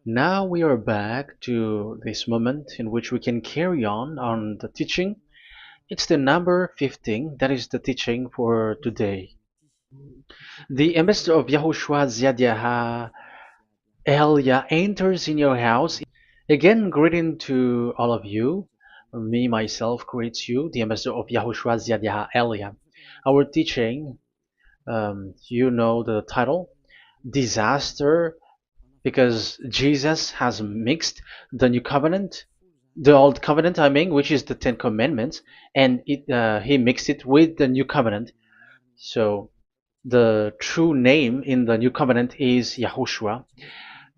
Now we are back to this moment in which we can carry on the teaching. It's the number 15, that is the teaching for today. The ambassador of YAHOSHUAH YAH Elia enters in your house. Again, greeting to all of you. Me, myself, greets you, the ambassador of YAHOSHUAH YAH Elia. Our teaching, you know the title, Disaster, because Jesus has mixed the new covenant, the old covenant, I mean, which is the Ten Commandments, and he mixed it with the new covenant. So the true name in the new covenant is Yahushua.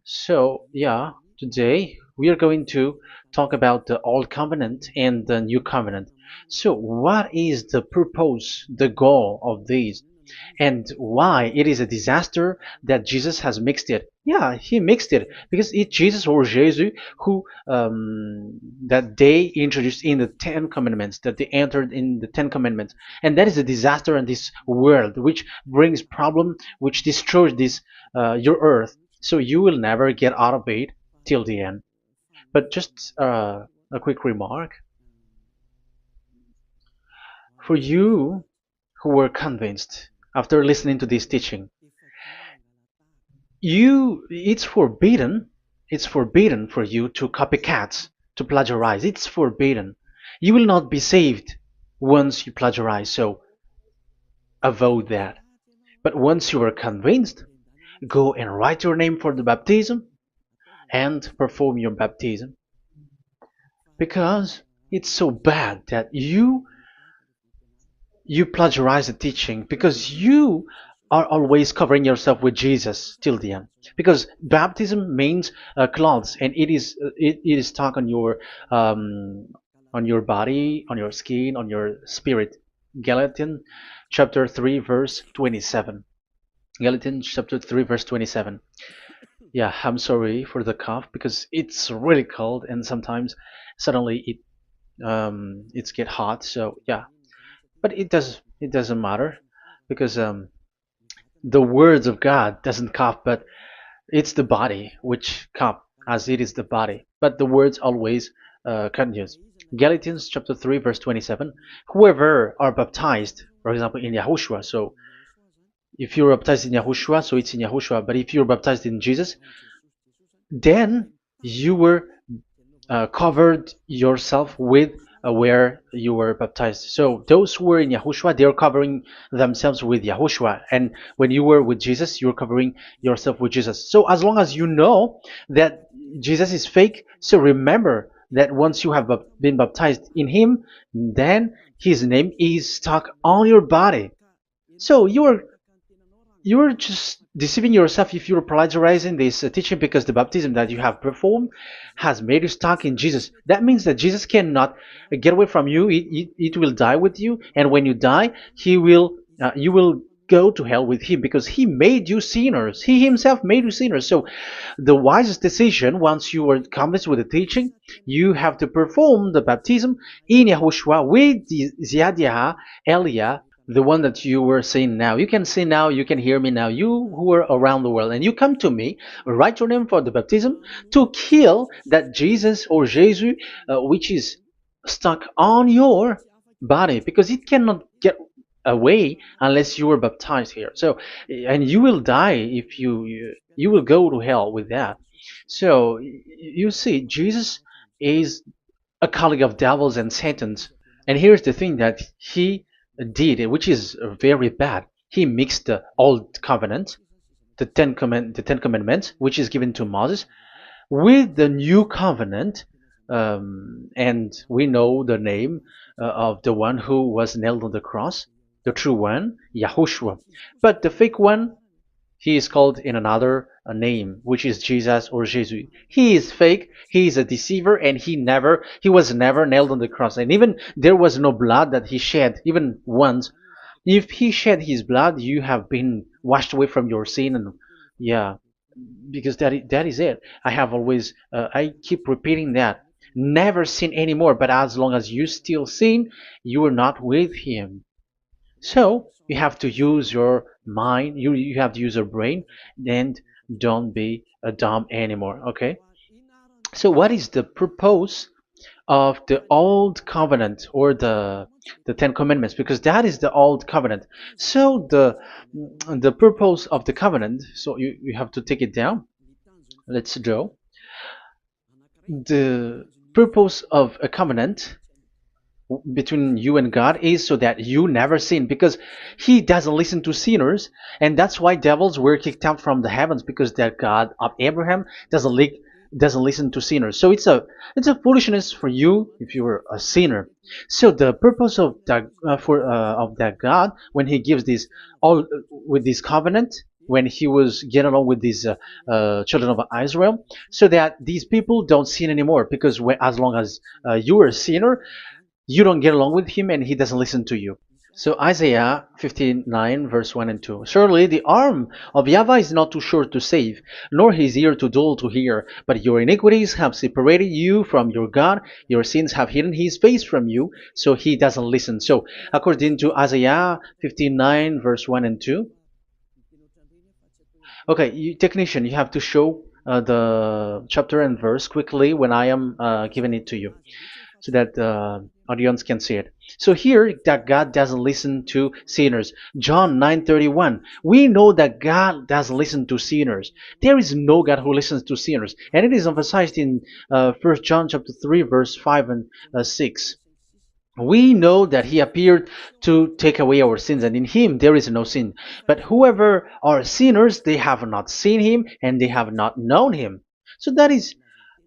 So yeah, today we are going to talk about the old covenant and the new covenant. So what is the purpose, the goal of these? And why it is a disaster that Jesus has mixed it. Yeah, he mixed it because it's Jesus or Jesus who that they introduced in the Ten Commandments, that they entered in the Ten Commandments, and that is a disaster in this world, which brings problem, which destroys this your earth. So you will never get out of it till the end. But just a quick remark for you who were convinced after listening to this teaching. It's forbidden for you to copycat, to plagiarize. It's forbidden. You will not be saved once you plagiarize, so avoid that. But once you are convinced, go and write your name for the baptism and perform your baptism, because it's so bad that you plagiarize the teaching, because you are always covering yourself with Jesus till the end. Because baptism means clothes, and it is stuck on your body, on your skin, on your spirit. Galatians chapter 3 verse 27. Galatians chapter 3 verse 27. Yeah, I'm sorry for the cough because it's really cold and sometimes suddenly it's get hot. So yeah, but it doesn't matter because the words of God doesn't cough, but it's the body which cough, as it is the body. But the words always continues. Galatians chapter 3 verse 27. Whoever are baptized, for example, in Yahushua. So if you're baptized in Yahushua, so it's in Yahushua. But if you're baptized in Jesus, then you were covered yourself with where you were baptized. So those who were in Yahushua, they are covering themselves with Yahushua. And when you were with Jesus, you're covering yourself with Jesus. So as long as you know that Jesus is fake, so remember that once you have been baptized in him, then his name is stuck on your body. So you're just deceiving yourself if you're plagiarizing this teaching, because the baptism that you have performed has made you stuck in Jesus. That means that Jesus cannot get away from you. It will die with you, and when you die, you will go to hell with him, because he made you sinners. He himself made you sinners. So the wisest decision, once you are convinced with the teaching, you have to perform the baptism in Yahushua with the Ziad Elia, the one that you were saying now. You can see now, you can hear me now, you who are around the world, and you come to me, write your name for the baptism to kill that Jesus or Jesus, which is stuck on your body, because it cannot get away unless you were baptized here. So, and you will die if you will go to hell with that. So you see, Jesus is a colleague of devils and Satans. And here's the thing that he did, which is very bad. He mixed the old covenant, the Ten Commandments, which is given to Moses, with the new covenant, and we know the name of the one who was nailed on the cross, the true one, Yahushua. But the fake one, he is called in another name, which is Jesus or Jesus. He is fake. He is a deceiver, and he was never nailed on the cross. And even there was no blood that he shed, even once. If he shed his blood, you have been washed away from your sin, and yeah, because that is it. I have always, I keep repeating that. Never sin anymore. But as long as you still sin, you are not with him. So you have to use your mind, you have to use your brain, and don't be a dumb anymore. Okay. So what is the purpose of the old covenant or the Ten Commandments? Because that is the old covenant. So the purpose of the covenant. So you have to take it down. Let's draw the purpose of a covenant between you and God is so that you never sin, because he doesn't listen to sinners, and that's why devils were kicked out from the heavens, because that God of Abraham doesn't listen to sinners. So it's a foolishness for you if you were a sinner. So the purpose of that of that God, when he gives this all with this covenant, when he was getting along with these children of Israel, so that these people don't sin anymore, because as long as you are a sinner, you don't get along with him and he doesn't listen to you. So Isaiah 59 verse 1 and 2. Surely the arm of YAHVAH is not too short to save, nor his ear too dull to hear. But your iniquities have separated you from your God. Your sins have hidden his face from you, so he doesn't listen. So according to Isaiah 59 verse 1 and 2. Okay, technician, you have to show the chapter and verse quickly when I am giving it to you, so that the audience can see it. So here that God doesn't listen to sinners. John 9:31. We know that God doesn't listen to sinners. There is no God who listens to sinners, and it is emphasized in 1 John chapter 3 verse 5 and 6. We know that he appeared to take away our sins, and in him there is no sin. But whoever are sinners, they have not seen him, and they have not known him. So that is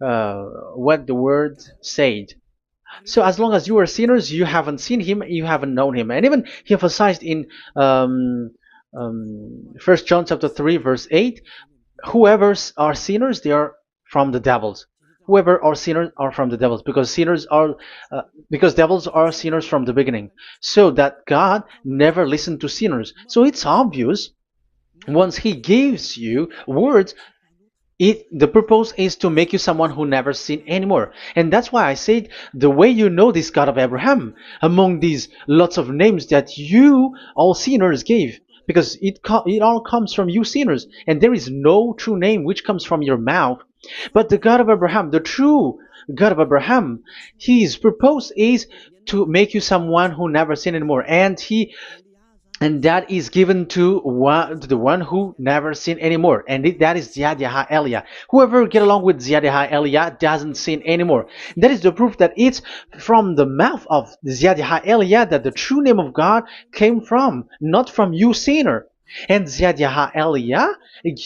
what the word said. So as long as you are sinners, you haven't seen him, you haven't known him. And even he emphasized in 1 John chapter 3 verse 8, whoever are sinners, they are from the devils. Whoever are sinners are from the devils, because because devils are sinners from the beginning. So that God never listened to sinners. So it's obvious, once he gives you words, the purpose is to make you someone who never sinned anymore. And that's why I said, the way you know this God of Abraham among these lots of names that you all sinners gave, because it all comes from you sinners, and there is no true name which comes from your mouth. But the God of Abraham, the true God of Abraham, his purpose is to make you someone who never sinned anymore, and that is given to the one who never sin anymore, and that is YAHVAH. Whoever get along with YAHVAH doesn't sin anymore. That is the proof that it's from the mouth of YAHVAH that the true name of God came from, not from you sinner. And YAHVAH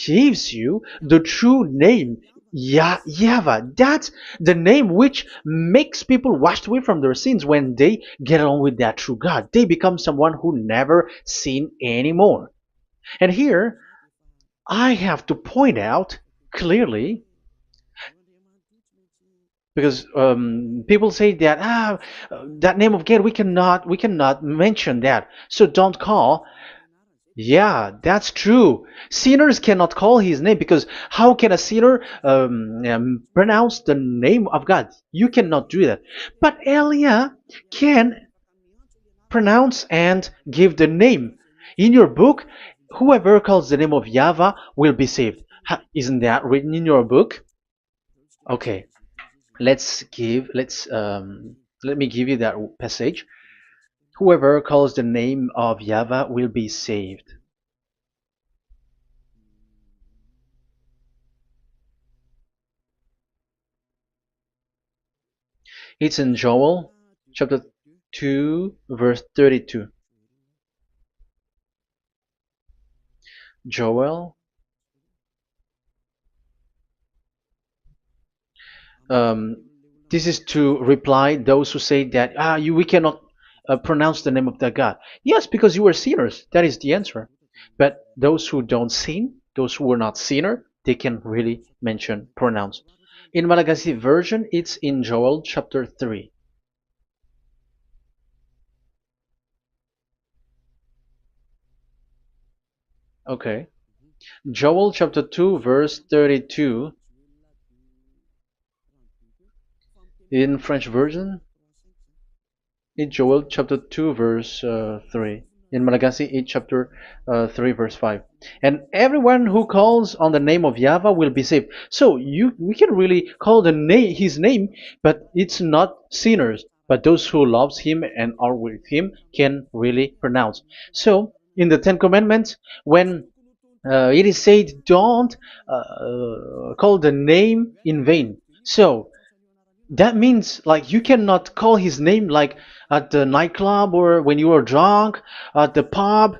gives you the true name, YAHVAH. That's the name which makes people washed away from their sins. When they get along with that true God, they become someone who never sin anymore. And here I have to point out clearly, because people say that that name of God, we cannot mention that, so don't call. Yeah, that's true. Sinners cannot call his name, because how can a sinner pronounce the name of God? You cannot do that. But Elia can pronounce and give the name. In your book, whoever calls the name of YAHVAH will be saved. Isn't that written in your book? Okay, let me give you that passage. Whoever calls the name of YAHVAH will be saved. It's in Joel chapter 2 verse 32. Joel, this is to reply those who say that we cannot pronounce the name of that God. Yes, because you are sinners. That is the answer. But those who don't sin, those who are not sinner, they can really pronounce. In Malagasy version, it's in Joel chapter 3. Okay. Joel chapter 2 verse 32. In French version, in Joel chapter 2 verse 3. in Malagasy 8 chapter 3 verse 5. And everyone who calls on the name of YAHVAH will be saved. So we can really call the name his name, but it's not sinners, but those who loves him and are with him can really pronounce. So in the Ten Commandments, when it is said, don't call the name in vain. So that means like you cannot call his name like at the nightclub or when you are drunk at the pub.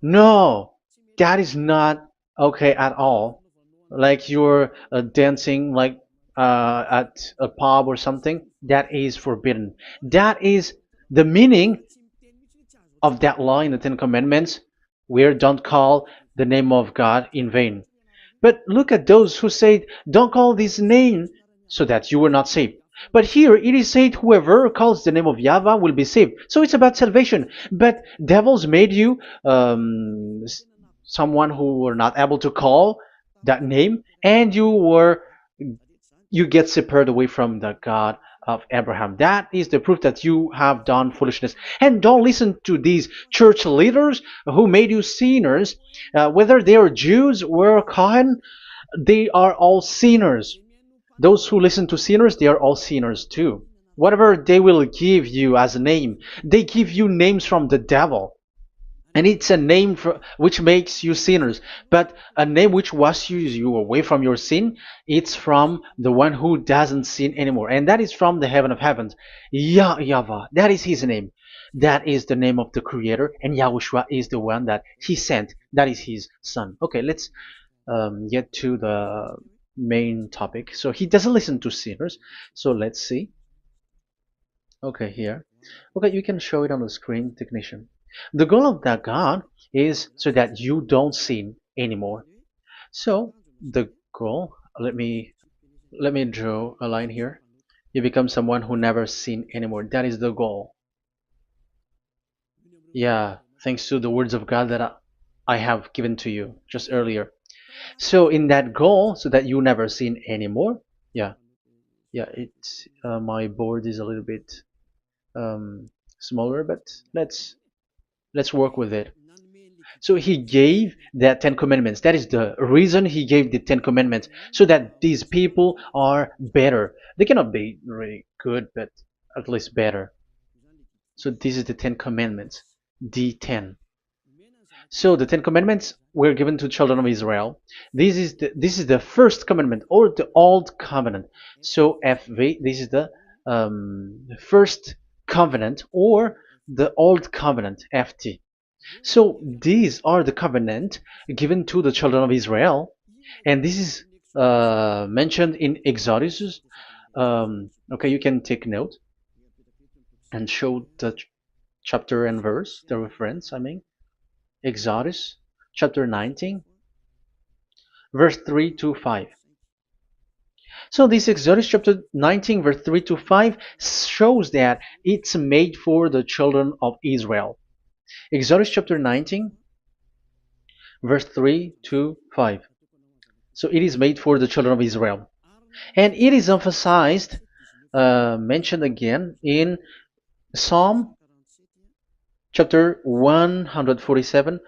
No, that is not okay at all. Like you're dancing like at a pub or something, that is forbidden. That is the meaning of that law in the Ten Commandments, where don't call the name of God in vain. But look at those who say, don't call this name so that you will not saved. But here it is said, whoever calls the name of YAHVAH will be saved. So it's about salvation. But devils made you someone who were not able to call that name, and you get separated away from the God of Abraham. That is the proof that you have done foolishness. And don't listen to these church leaders who made you sinners, whether they are Jews or Kohen, they are all sinners. Those who listen to sinners, they are all sinners too. Whatever they will give you as a name, they give you names from the devil. And it's a name which makes you sinners. But a name which washes you away from your sin, it's from the one who doesn't sin anymore. And that is from the heaven of heavens. YAHVAH, that is his name. That is the name of the Creator. And YAHOSHUAH is the one that he sent. That is his son. Okay, let's get to the main topic. So he doesn't listen to sinners. So let's see. Okay, here. Okay, you can show it on the screen, technician. The goal of that God is so that you don't sin anymore. So the goal, let me draw a line here. You become someone who never sin anymore. That is the goal. Yeah, thanks to the words of God that I have given to you just earlier. So in that goal, so that you never sin anymore. Yeah, yeah. It's my board is a little bit smaller, but let's work with it. So he gave the Ten Commandments. That is the reason he gave the Ten Commandments, so that these people are better. They cannot be really good, but at least better. So this is the Ten Commandments, D10. So the Ten Commandments were given to children of Israel. This is the first commandment or the old covenant. So FV, this is the first covenant or the old covenant, FT. So these are the covenant given to the children of Israel, and this is mentioned in Exodus. Okay, you can take note and show the chapter and verse, the reference. I mean, Exodus chapter 19, verse 3 to 5. So this Exodus chapter 19, verse 3 to 5 shows that it's made for the children of Israel. Exodus chapter 19, verse 3 to 5. So it is made for the children of Israel. And it is emphasized, mentioned again in Psalm chapter 147,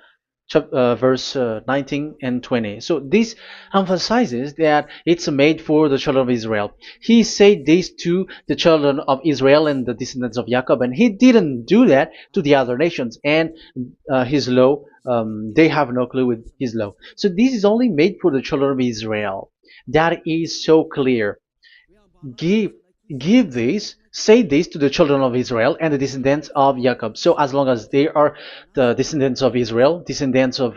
verse 19 and 20. So this emphasizes that it's made for the children of Israel. He said this to the children of Israel and the descendants of Jacob, and he didn't do that to the other nations. And his law, they have no clue with his law. So this is only made for the children of Israel. That is so clear. Give give this, say this to the children of Israel and the descendants of Jacob. So as long as they are the descendants of Israel, descendants of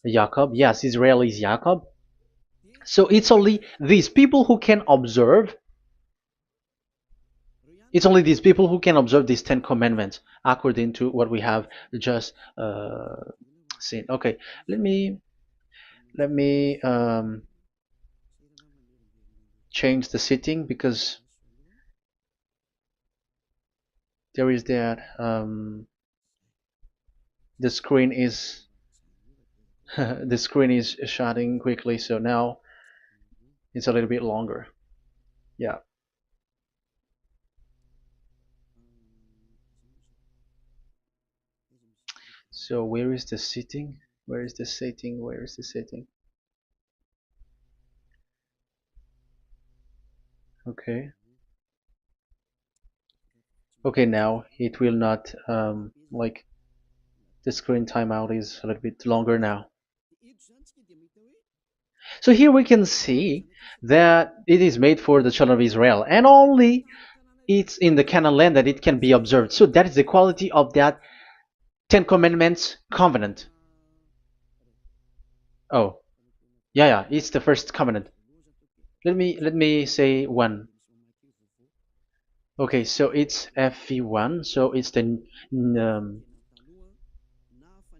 Jacob, yes, Israel is Jacob. So it's only these people who can observe. It's only these people who can observe these Ten Commandments according to what we have just seen. Okay, let me change the setting because there is that the screen is the screen is shutting quickly, so now it's a little bit longer. Yeah. So where is the sitting? Where is the sitting? Where is the sitting? Okay. Okay, now it will not like the screen timeout is a little bit longer now. So here we can see that it is made for the children of Israel, and only it's in the Canaan land that it can be observed. So that is the quality of that Ten Commandments covenant. Oh, yeah, it's the first covenant. Let me say one. Okay, so it's FV1. So it's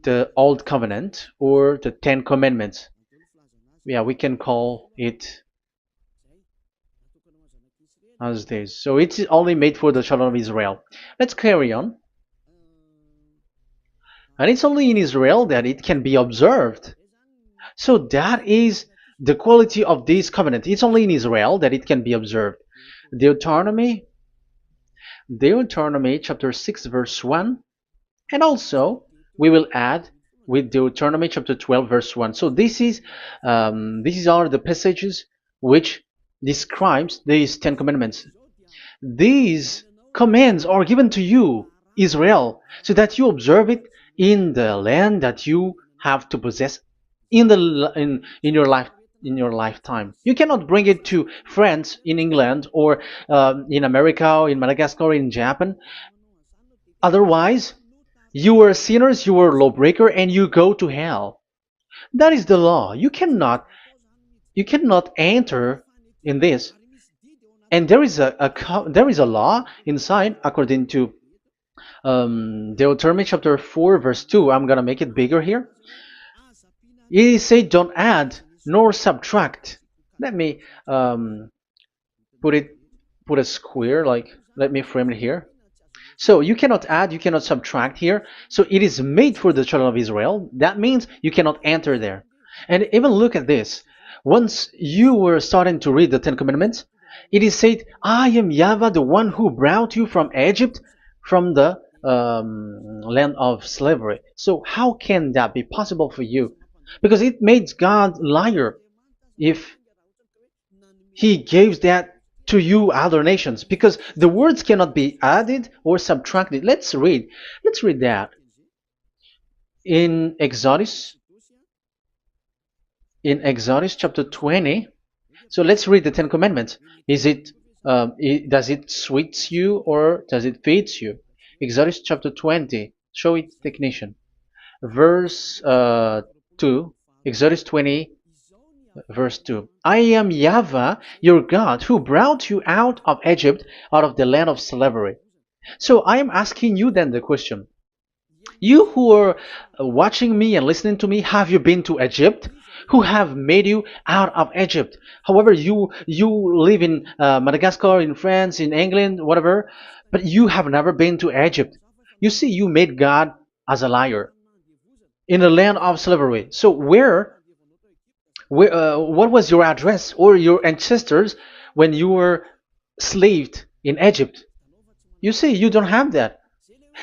the old covenant or the Ten Commandments. Yeah, we can call it as this. So it's only made for the children of Israel. Let's carry on. And it's only in Israel that it can be observed. So that is the quality of this covenant. It's only in Israel that it can be observed. Deuteronomy chapter 6 verse 1, and also we will add with Deuteronomy chapter 12 verse 1. So these are the passages which describes these Ten Commandments. These commands are given to you, Israel, so that you observe it in the land that you have to possess in your lifetime. You cannot bring it to France, in England, or in America, or in Madagascar, or in Japan. Otherwise, you are sinners, you are lawbreaker, and you go to hell. That is the law. You cannot enter in this. And there is a law inside, according to Deuteronomy chapter 4 verse 2. I'm gonna make it bigger here. It says don't add nor subtract. Let me put a square, like, let me frame it here. So you cannot add, you cannot subtract here. So it is made for the children of Israel. That means you cannot enter there. And even look at this. Once you were starting to read the Ten Commandments, it is said, I am YAHVAH, the one who brought you from Egypt, from the land of slavery. So how can that be possible for you? Because it made God liar if he gives that to you other nations, because the words cannot be added or subtracted. Let's read that in Exodus chapter 20. So let's read the Ten Commandments. Does it sweets you or does it feeds you? Exodus chapter 20. Show it, technician. Verse 2. Exodus 20 verse 2. I am YAHVAH, your God, who brought you out of Egypt, out of the land of slavery. So I am asking you then the question. You who are watching me and listening to me, have you been to Egypt? Who have made you out of Egypt? However, you live in Madagascar, in France, in England, whatever, but you have never been to Egypt. You see, you made God as a liar in the land of slavery. So what was your address or your ancestors when you were slaved in Egypt? You see, you don't have that.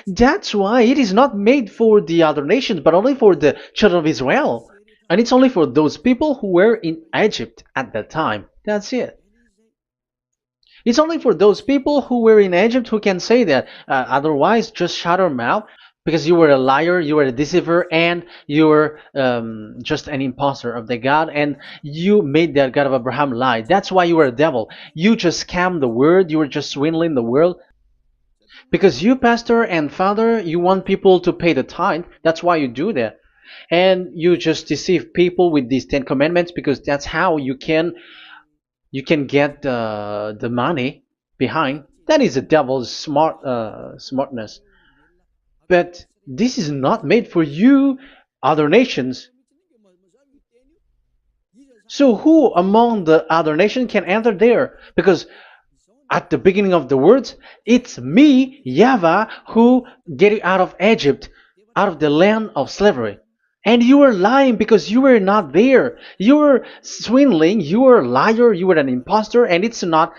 That's why it is not made for the other nations, but only for the children of Israel. And it's only for those people who were in Egypt at that time. That's it. It's only for those people who were in Egypt who can say that. Otherwise, just shut your mouth, because you were a liar, you were a deceiver, and you were just an imposter of the God, and you made that God of Abraham lie. That's why you were a devil. You just scammed the word, you were just swindling the world. Because you, pastor and father, you want people to pay the tithe. That's why you do that. And you just deceive people with these 10 commandments, because that's how you can get the money behind. That is the devil's smartness. But this is not made for you, other nations. So who among the other nations can enter there? Because at the beginning of the words, it's me, YAHVAH, who get you out of Egypt, out of the land of slavery. And you were lying because you were not there. You were swindling. You were a liar. You were an impostor. And it's not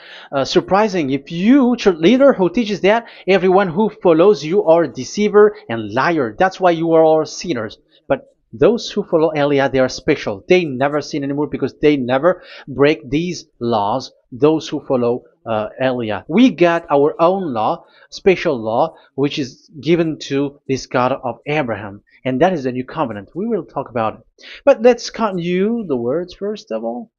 surprising if you, church leader who teaches that, everyone who follows you are a deceiver and liar. That's why you are all sinners. But those who follow Eliah, they are special. They never sin anymore because they never break these laws. Those who follow Eliah. We got our own law, special law, which is given to this God of Abraham. And that is the new covenant. We will talk about it. But let's continue the words first of all.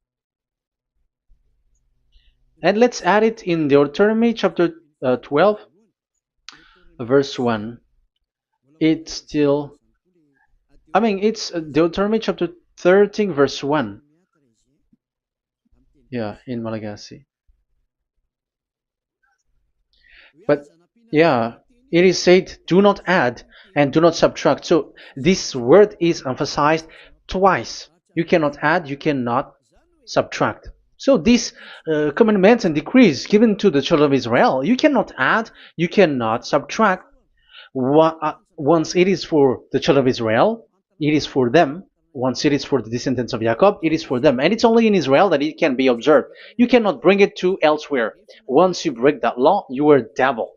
And let's add it in Deuteronomy chapter 12, verse 1. It's still, it's Deuteronomy chapter 13, verse 1. Yeah, in Malagasy. But yeah, it is said, do not add and do not subtract. So this word is emphasized twice. You cannot add, you cannot subtract. So these commandments and decrees given to the children of Israel, you cannot add, you cannot subtract. Once it is for the children of Israel, it is for them. Once it is for the descendants of Jacob, it is for them. And it's only in Israel that it can be observed. You cannot bring it to elsewhere. Once you break that law, you are devil.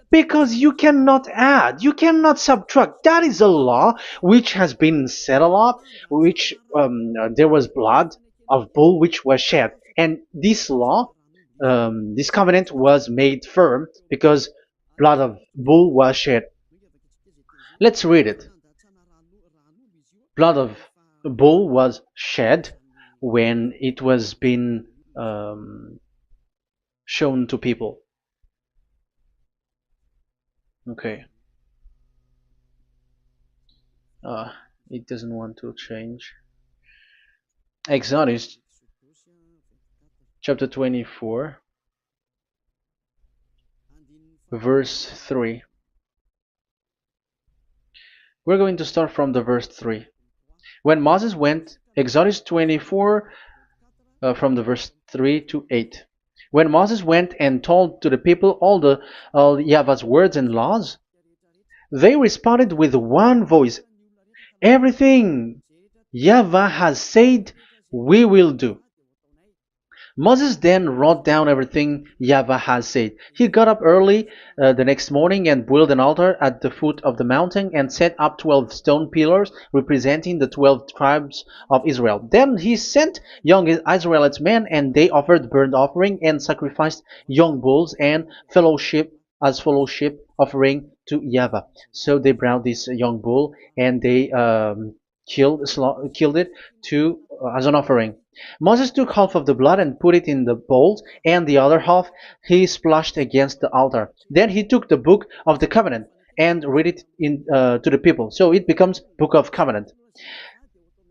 Because you cannot add, you cannot subtract. That is a law which has been settled up, which there was blood of bull which was shed. And this law, this covenant was made firm because blood of bull was shed. Let's read it. Blood of bull was shed when it was been shown to people. Okay. It doesn't want to change. Exodus chapter 24, verse 3. We're going to start from the verse 3. When Moses went, Exodus 24, from the verse 3 to 8. When Moses went and told to the people all YAHVAH's words and laws, they responded with one voice, everything YAHVAH has said, we will do. Moses then wrote down everything YAHVAH has said. He got up early the next morning and built an altar at the foot of the mountain and set up 12 stone pillars representing the 12 tribes of Israel. Then he sent young Israelite men, and they offered burnt offering and sacrificed young bulls and fellowship offering to YAHVAH. So they brought this young bull and they killed it as an offering. Moses took half of the blood and put it in the bowls, and the other half he splashed against the altar. Then he took the book of the covenant and read it to the people. So it becomes book of covenant.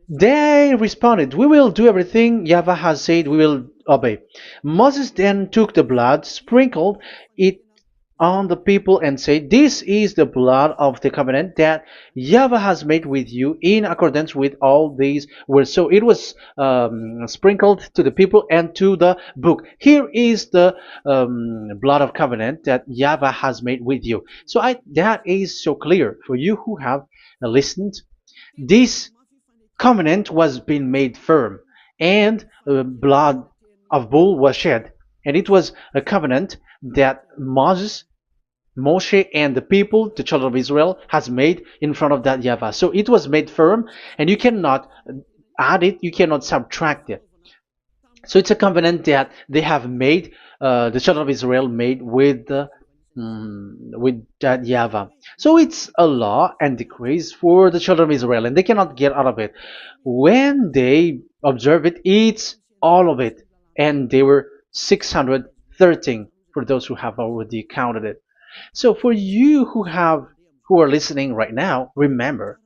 They responded, we will do everything YAHVAH has said, we will obey. Moses then took the blood, sprinkled it on the people and said, this is the blood of the covenant that YAHVAH has made with you in accordance with all these words. So it was sprinkled to the people and to the book. Here is the blood of covenant that YAHVAH has made with you. So that is so clear for you who have listened. This covenant was being made firm, and blood of bull was shed, and it was a covenant that Moshe and the people, the children of Israel, has made in front of that YAHVAH. So it was made firm, and you cannot add it, you cannot subtract it. So it's a covenant that they have made, the children of Israel made with that YAHVAH. So it's a law and decrees for the children of Israel, and they cannot get out of it. When they observe it, it's all of it, and they were 613 for those who have already counted it. So for you who are listening right now, remember,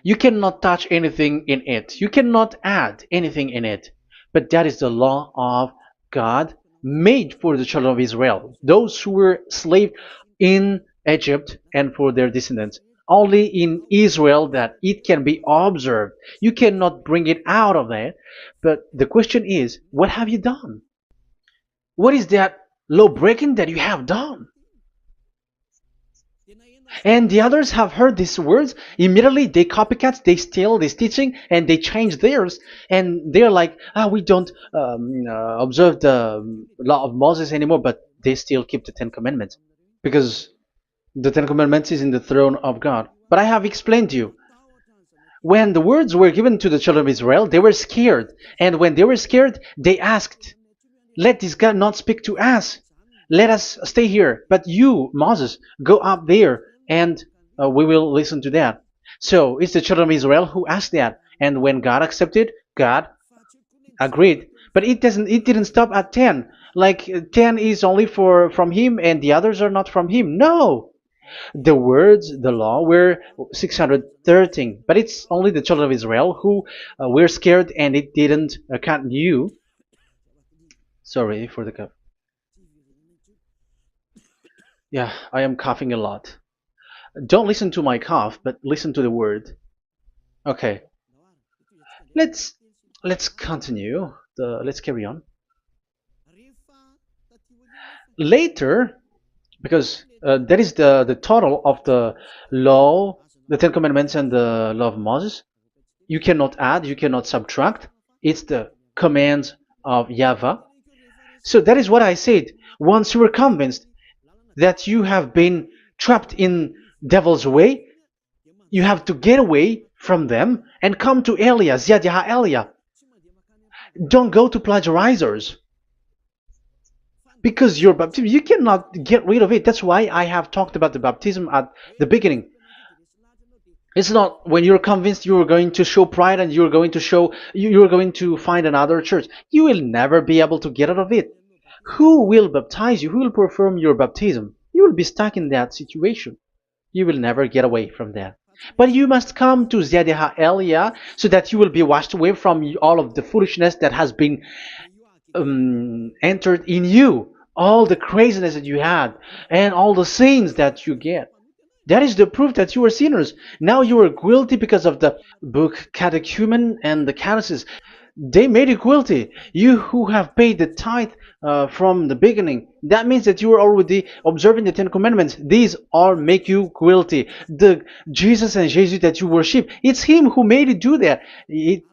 you cannot touch anything in it. You cannot add anything in it. But that is the law of God made for the children of Israel, those who were slaves in Egypt and for their descendants. Only in Israel that it can be observed. You cannot bring it out of it. But the question is, what have you done? What is that law breaking that you have done? And the others have heard these words. Immediately they copycats, they steal this teaching, and they change theirs. And they're like, we don't observe the law of Moses anymore, but they still keep the Ten Commandments because the Ten Commandments is in the throne of God. But I have explained to you, when the words were given to the children of Israel, they were scared. And when they were scared, they asked, let this God not speak to us. Let us stay here. But you, Moses, go up there and we will listen to that. So it's the children of Israel who asked that. And when God accepted, God agreed. But it didn't stop at 10. Like 10 is only for from him and the others are not from him. No. The words, the law were 613. But it's only the children of Israel who were scared and it didn't count you. Sorry for the cough. Yeah, I am coughing a lot. Don't listen to my cough, but listen to the word. Okay, let's let's continue. Let's carry on. Later, because that is the total of the law, the Ten Commandments, and the law of Moses. You cannot add, you cannot subtract. It's the commands of YAHVAH. So that is what I said. Once you were convinced that you have been trapped in devil's way, you have to get away from them and come to Elia, Ziyadah Elia. Don't go to plagiarizers. Because your baptism, you cannot get rid of it. That's why I have talked about the baptism at the beginning. It's not when you're convinced you're going to show pride and you're going to show you're going to find another church. You will never be able to get out of it. Who will baptize you? Who will perform your baptism? You will be stuck in that situation. You will never get away from that. But you must come to Ziyadah Elia so that you will be washed away from all of the foolishness that has been entered in you, all the craziness that you had, and all the sins that you get. That is the proof that you are sinners. Now you are guilty because of the book catechumen and the catechism. They made you guilty. You who have paid the tithe from the beginning. That means that you are already observing the Ten Commandments. These all make you guilty. The Jesus and Jesus that you worship, it's Him who made you do that. It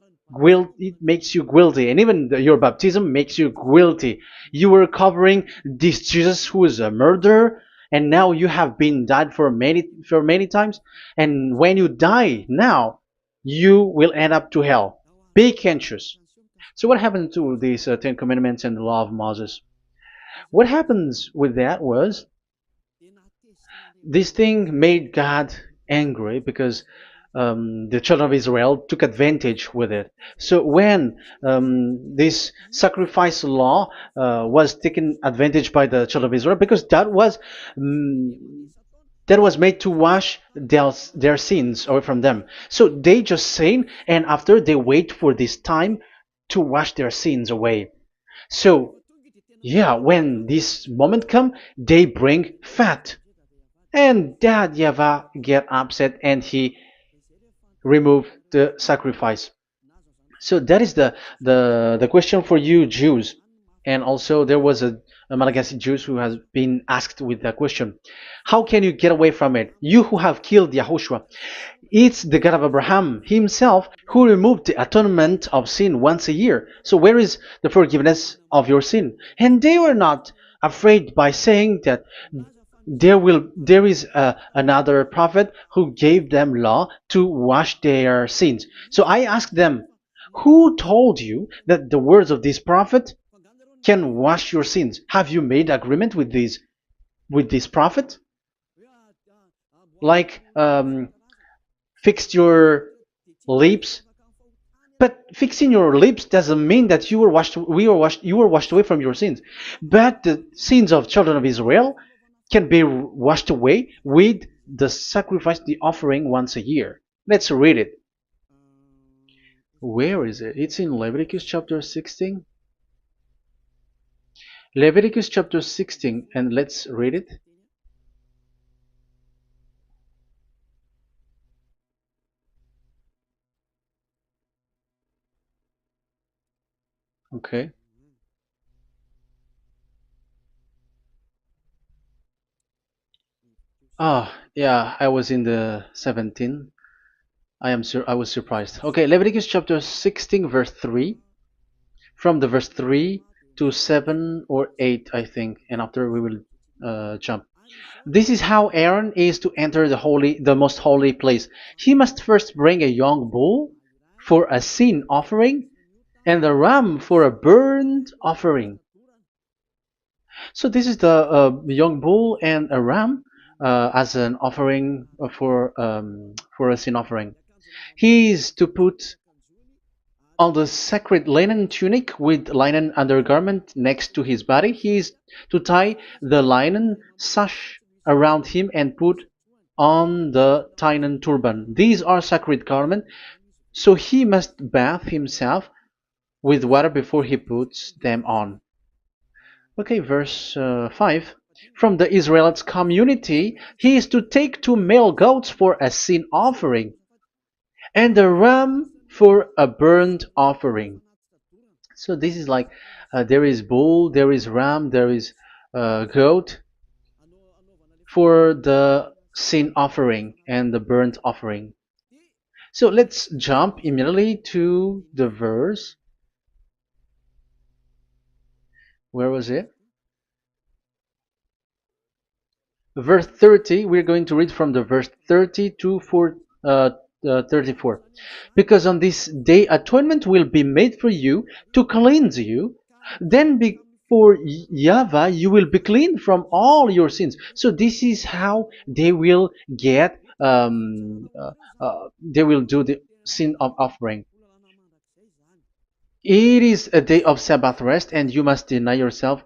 makes you guilty, and even your baptism makes you guilty. You were covering this Jesus who is a murderer, and now you have been died for many times. And when you die now, you will end up to hell. Be conscious. So what happened to these Ten Commandments and the Law of Moses? What happens with that was this thing made God angry because the children of Israel took advantage with it. So when this sacrifice law was taken advantage by the children of Israel, because that was made to wash their sins away from them. So they just sin, and after they wait for this time to wash their sins away. So yeah, when this moment come, they bring fat. And Dad Yava get upset and he remove the sacrifice. So that is the question for you Jews. And also there was a Malagasy Jews who has been asked with that question. How can you get away from it? You who have killed YAHOSHUAH. It's the God of Abraham himself who removed the atonement of sin once a year. So where is the forgiveness of your sin? And they were not afraid by saying that there is another prophet who gave them law to wash their sins. So I asked them, who told you that the words of this prophet can wash your sins? Have you made agreement with this prophet? Like fix your lips. But fixing your lips doesn't mean that you were washed away from your sins. But the sins of children of Israel can be washed away with the sacrifice, the offering once a year. Let's read it. Where is it? It's in Leviticus chapter 16. Leviticus chapter 16, and let's read it. Okay. Yeah, I was in the 17. I was surprised. Okay, Leviticus chapter 16 verse 3, from the verse 3 to 7 or 8, I think, and after we will jump. This is how Aaron is to enter the most holy place. He must first bring a young bull for a sin offering and a ram for a burnt offering. So this is the young bull and a ram as an offering for a sin offering. He is to put on the sacred linen tunic with linen undergarment next to his body. He is to tie the linen sash around him and put on the linen turban. These are sacred garments, so he must bathe himself with water before he puts them on. Okay, verse 5. From the Israelites community, he is to take two male goats for a sin offering and a ram for a burnt offering. So this is like there is bull, there is ram, there is goat for the sin offering and the burnt offering. So let's jump immediately to the verse. Where was it? Verse 30. We're going to read from the verse 30 to 34. Because on this day atonement will be made for you to cleanse you. Then before YAHVAH you will be clean from all your sins. So this is how they will get. They will do the sin of offering. It is a day of Sabbath rest, and you must deny yourself.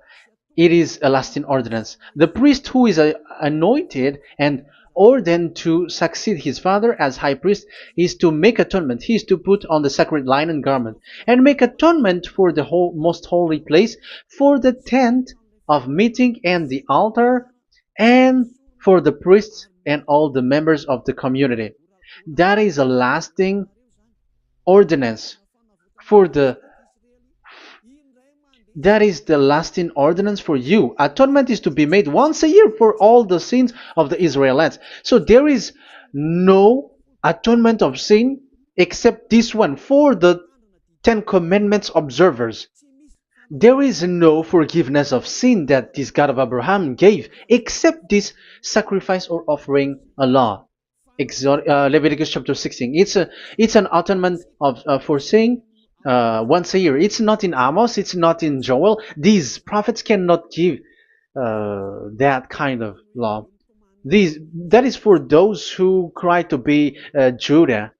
It is a lasting ordinance. The priest who is anointed and ordained to succeed his father as high priest is to make atonement. He is to put on the sacred linen garment and make atonement for the most holy place, for the tent of meeting and the altar, and for the priests and all the members of the community. That is a lasting ordinance for the that is the lasting ordinance for you. Atonement is to be made once a year for all the sins of the Israelites. So there is no atonement of sin except this one for the Ten Commandments observers. There is no forgiveness of sin that this God of Abraham gave except this sacrifice or offering Allah. Leviticus chapter 16. It's an atonement of for sin once a year. It's not in Amos. It's not in Joel. These prophets cannot give that kind of law. That is for those who cry to be Judah.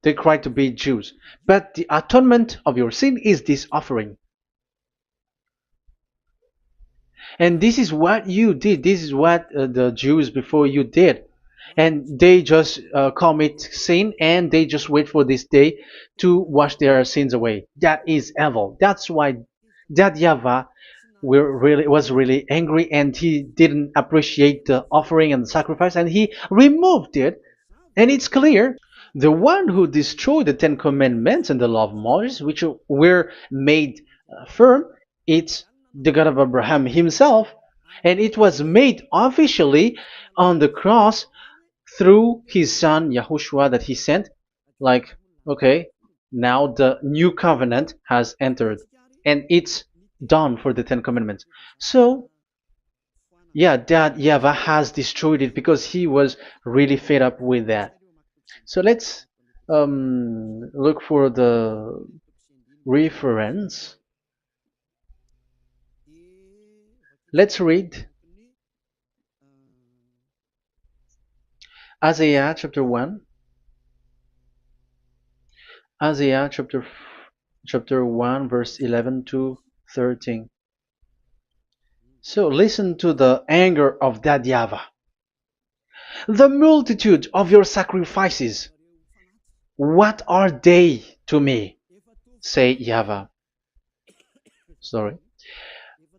They cry to be Jews. But the atonement of your sin is this offering. And this is what you did. This is what the Jews before you did. And they just commit sin and they just wait for this day to wash their sins away. That is evil. That's why that YAHVAH was really angry and he didn't appreciate the offering and the sacrifice and he removed it. And it's clear the one who destroyed the Ten Commandments and the law of Moses, which were made firm, it's the God of Abraham himself. And it was made officially on the cross through his son YAHOSHUAH that he sent. Like, okay, now the new covenant has entered and it's done for the Ten Commandments. So, yeah, that YAHVAH has destroyed it because he was really fed up with that. So let's look for the reference. Let's read Isaiah chapter 1. Isaiah chapter 1 verse 11 to 13. So listen to the anger of that YAHVAH. The multitude of your sacrifices, what are they to me? Say YAHVAH. Sorry.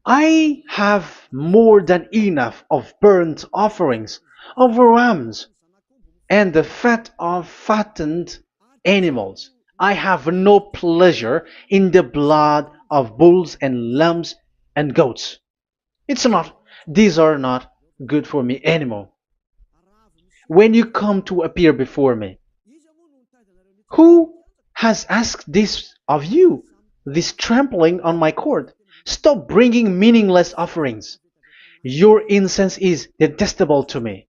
I have more than enough of burnt offerings, of rams, and the fat of fattened animals. I have no pleasure in the blood of bulls and lambs and goats. These are not good for me anymore. When you come to appear before me, who has asked this of you? This trampling on my court. Stop bringing meaningless offerings. Your incense is detestable to me.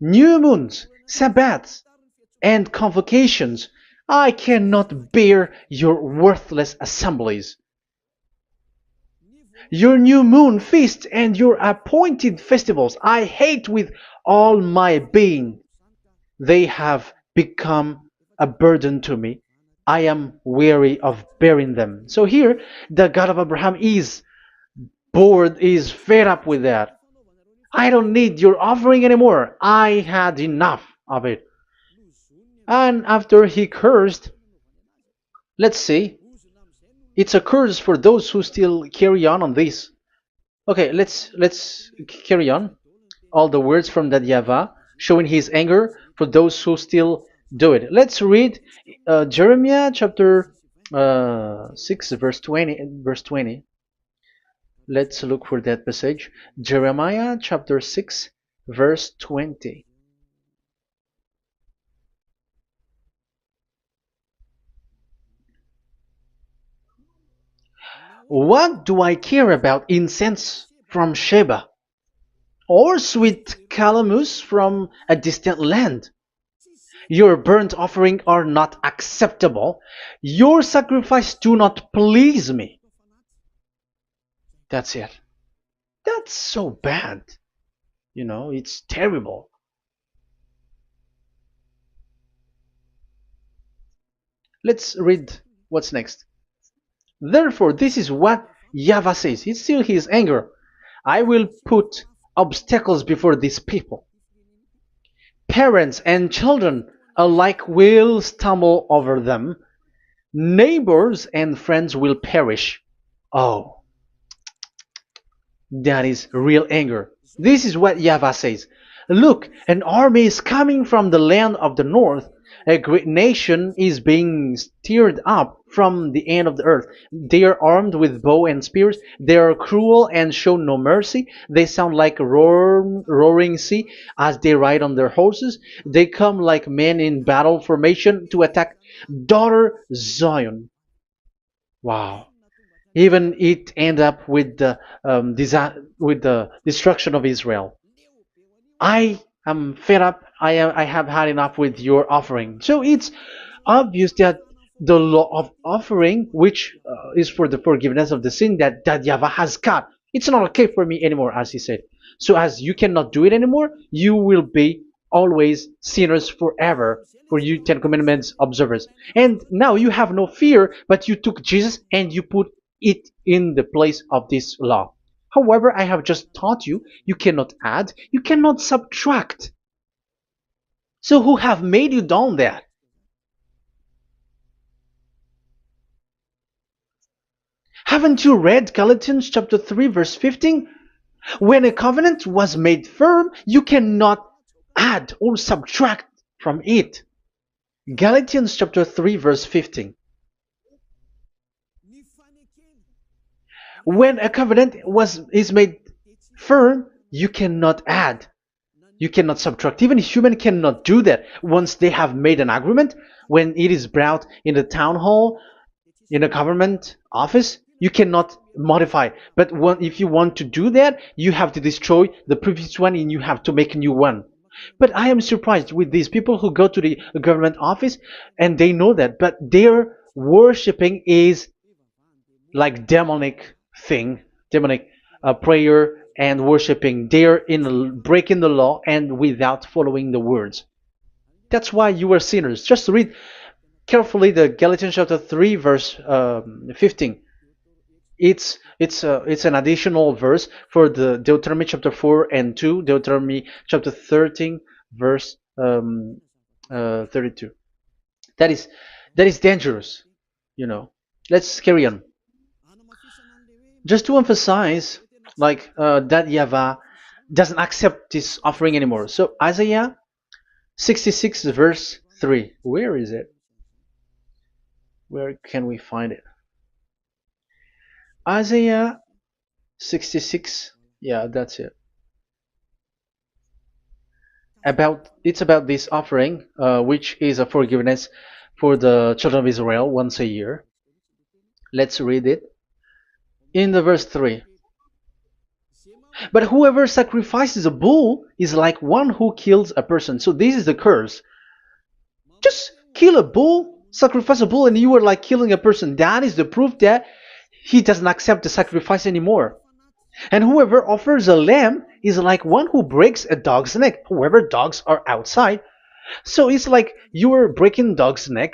New moons, Sabbaths, and convocations. I cannot bear your worthless assemblies. Your new moon feasts and your appointed festivals I hate with all my being. They have become a burden to me. I am weary of bearing them. So here, the God of Abraham is bored, is fed up with that. I don't need your offering anymore. I had enough of it. And after he cursed, let's see, it's a curse for those who still carry on this. Okay, let's carry on. All the words from that YAHVAH showing his anger for those who still do it. Let's read Jeremiah chapter 6 verse 20 verse 20. Let's look for that passage. Jeremiah chapter 6 verse 20. What do I care about incense from Sheba or sweet calamus from a distant land? Your burnt offering are not acceptable. Your sacrifice do not please me. That's it. That's so bad. It's terrible. Let's read what's next. Therefore, this is what YAHVAH says. It's still his anger. I will put obstacles before these people. Parents and children alike will stumble over them. Neighbors and friends will perish. Oh, that is real anger. This is what YAHVAH says. Look, an army is coming from the land of the north. A great nation is being stirred up from the end of the earth. They are armed with bow and spears. They are cruel and show no mercy. They sound like a roaring sea as they ride on their horses. They come like men in battle formation to attack daughter Zion. Wow. Even it end up with the with the destruction of Israel. I am fed up. I have had enough with your offering. So it's obvious that the law of offering, which is for the forgiveness of the sin that YAHVAH has got, it's not okay for me anymore, as he said. So as you cannot do it anymore, you will be always sinners forever for you Ten Commandments observers. And now you have no fear, but you took Jesus and you put it in the place of this law. However, I have just taught you, you cannot add, you cannot subtract. So who have made you done that? Haven't you read Galatians chapter 3 verse 15? When a covenant was made firm, you cannot add or subtract from it. Galatians chapter 3 verse 15. When a covenant is made firm, you cannot add. You cannot subtract. Even human cannot do that. Once they have made an agreement, when it is brought in the town hall, in a government office, you cannot modify. But if you want to do that, you have to destroy the previous one and you have to make a new one. But I am surprised with these people who go to the government office and they know that, but their worshipping is like demonic thing, demonic prayer and worshipping. They're in breaking the law and without following the words. That's why you are sinners. Just read carefully the Galatians chapter 3 verse 15. It's an additional verse for the Deuteronomy chapter 4 and 2, Deuteronomy chapter 13 verse 32. That is dangerous, you know. Let's carry on. Just to emphasize, like that YAHVAH doesn't accept this offering anymore. So Isaiah 66 verse 3. Where is it? Where can we find it? Isaiah 66. Yeah, that's it. It's about this offering, which is a forgiveness for the children of Israel once a year. Let's read it in the verse 3. But whoever sacrifices a bull is like one who kills a person. So this is the curse. Just kill a bull, sacrifice a bull, and you are like killing a person. That is the proof that he doesn't accept the sacrifice anymore. And whoever offers a lamb is like one who breaks a dog's neck. Whoever dogs are outside. So it's like you are breaking dog's neck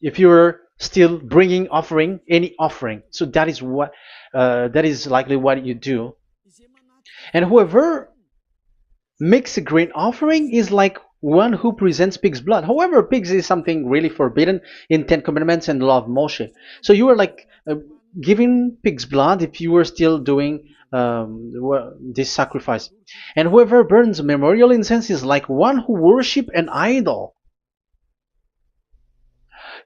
if you're still bringing offering any offering. So that is likely what you do. And whoever makes a grain offering is like one who presents pig's blood. However, pigs is something really forbidden in Ten Commandments and the law of Moshe. So you are like giving pig's blood if you were still doing this sacrifice. And whoever burns memorial incense is like one who worship an idol.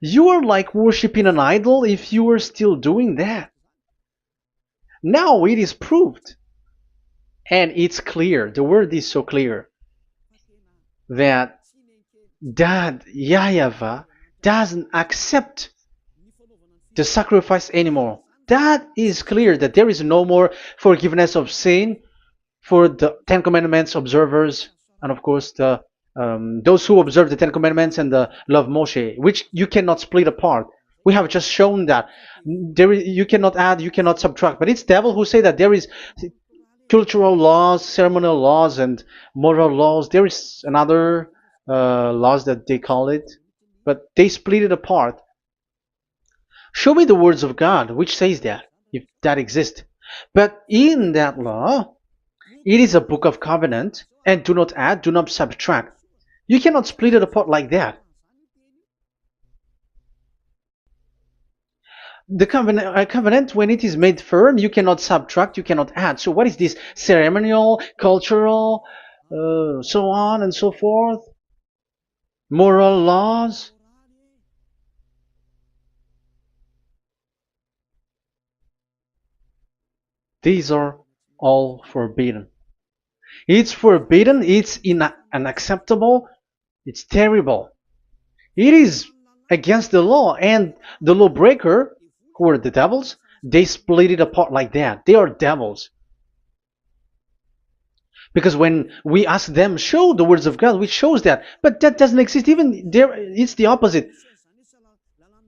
You are like worshiping an idol if you are still doing that. Now it is proved, and it's clear. The word is so clear that YAHVAH doesn't accept the sacrifice anymore. That is clear that there is no more forgiveness of sin for the Ten Commandments observers, and of course those who observe the Ten Commandments and the law of Moshe, which you cannot split apart. We have just shown that you cannot add, you cannot subtract. But it's devil who say that there is cultural laws, ceremonial laws, and moral laws. There is another laws that they call it, but they split it apart. Show me the words of God which says that, if that exists. But in that law, it is a book of covenant, and do not add, do not subtract. You cannot split it apart like that. The covenant, when it is made firm, you cannot subtract, you cannot add. So what is this? Ceremonial, cultural, so on and so forth? Moral laws? These are all forbidden. It's forbidden, it's unacceptable, it's terrible. It is against the law, and the lawbreaker, who are the devils, they split it apart like that. They are devils. Because when we ask them, show the words of God, which shows that, but that doesn't exist. Even there, it's the opposite.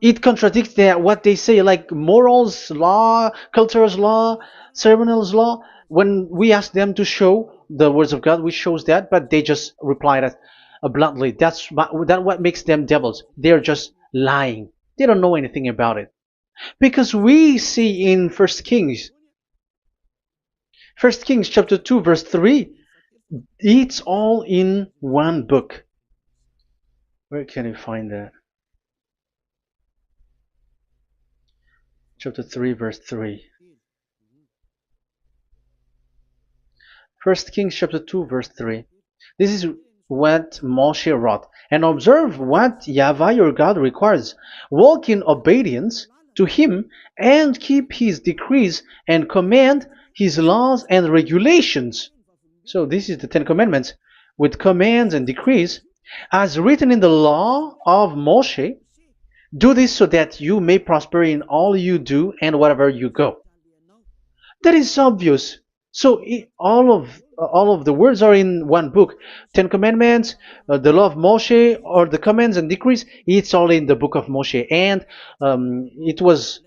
It contradicts what they say, like morals law, cultural law, ceremonial law. When we ask them to show the words of God, which shows that, but they just reply that bluntly. That's what makes them devils. They're just lying. They don't know anything about it. Because we see in First Kings chapter 2 verse 3, it's all in one book. Where can you find that? Chapter 3 verse 3. First Kings chapter 2 verse 3. This is what Moshe wrote. And observe what YAHVAH your God requires. Walk in obedience to him and keep his decrees and command his laws and regulations. So this is the Ten Commandments with commands and decrees as written in the law of Moshe. Do this so that you may prosper in all you do and wherever you go. That is obvious. So all of the words are in one book. Ten Commandments, the law of Moshe, or the commands and decrees. It's all in the book of Moshe, and it was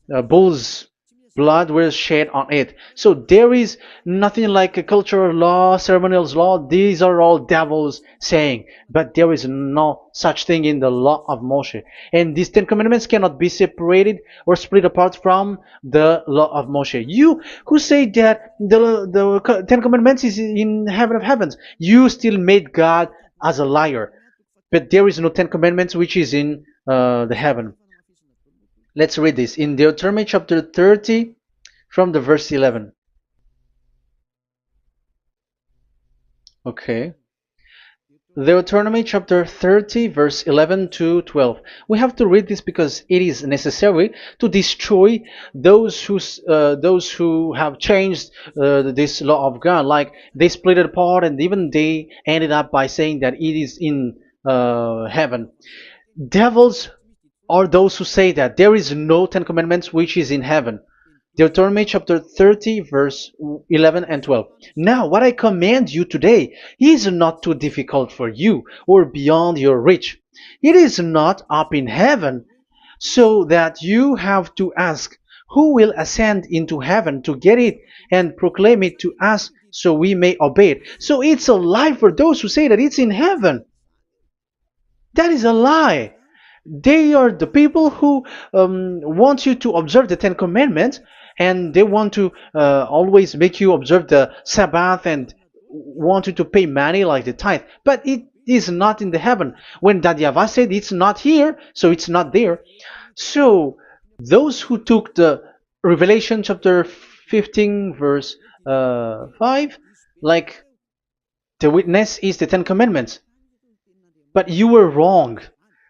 bull's blood was shed on it. So there is nothing like a cultural law, ceremonial law. These are all devils saying, but there is no such thing in the law of Moshe. And these Ten Commandments cannot be separated or split apart from the law of Moshe. You who say that the Ten Commandments is in heaven of heavens, you still made God as a liar. But there is no Ten Commandments which is in the heaven. Let's read this in Deuteronomy chapter 30 from the verse 11. Okay. Deuteronomy chapter 30, verse 11 to 12. We have to read this because it is necessary to destroy those who have changed this law of God. Like they split it apart, and even they ended up by saying that it is in heaven. Devils are those who say that there is no Ten Commandments which is in heaven. Deuteronomy chapter 30, verse 11 and 12. Now, what I command you today is not too difficult for you or beyond your reach. It is not up in heaven, so that you have to ask, who will ascend into heaven to get it and proclaim it to us so we may obey it. So it's a lie for those who say that it's in heaven. That is a lie. They are the people who want you to observe the Ten Commandments, and they want to always make you observe the Sabbath and want you to pay money like the tithe. But it is not in the heaven. When that YAHVAH said it's not here, so it's not there. So those who took the Revelation chapter 15 verse 5, like the witness is the Ten Commandments. But you were wrong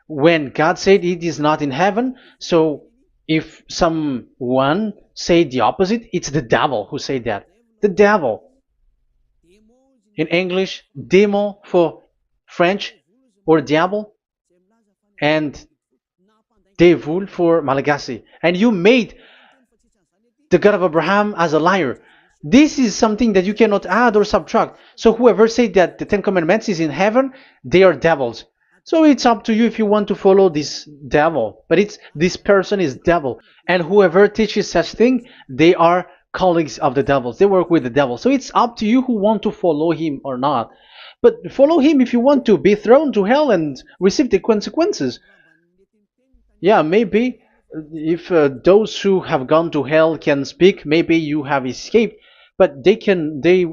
when God said it is not in heaven. So if someone say the opposite, it's the devil who said that. The devil. In English, démon for French, or diable, and devil for Malagasy. And you made the God of Abraham as a liar. This is something that you cannot add or subtract. So whoever said that the Ten Commandments is in heaven, they are devils. So it's up to you if you want to follow this devil. But it's this person is devil. And whoever teaches such thing, they are colleagues of the devils. They work with the devil. So it's up to you who want to follow him or not. But follow him if you want to be thrown to hell and receive the consequences. Yeah, maybe if those who have gone to hell can speak, maybe you have escaped, but they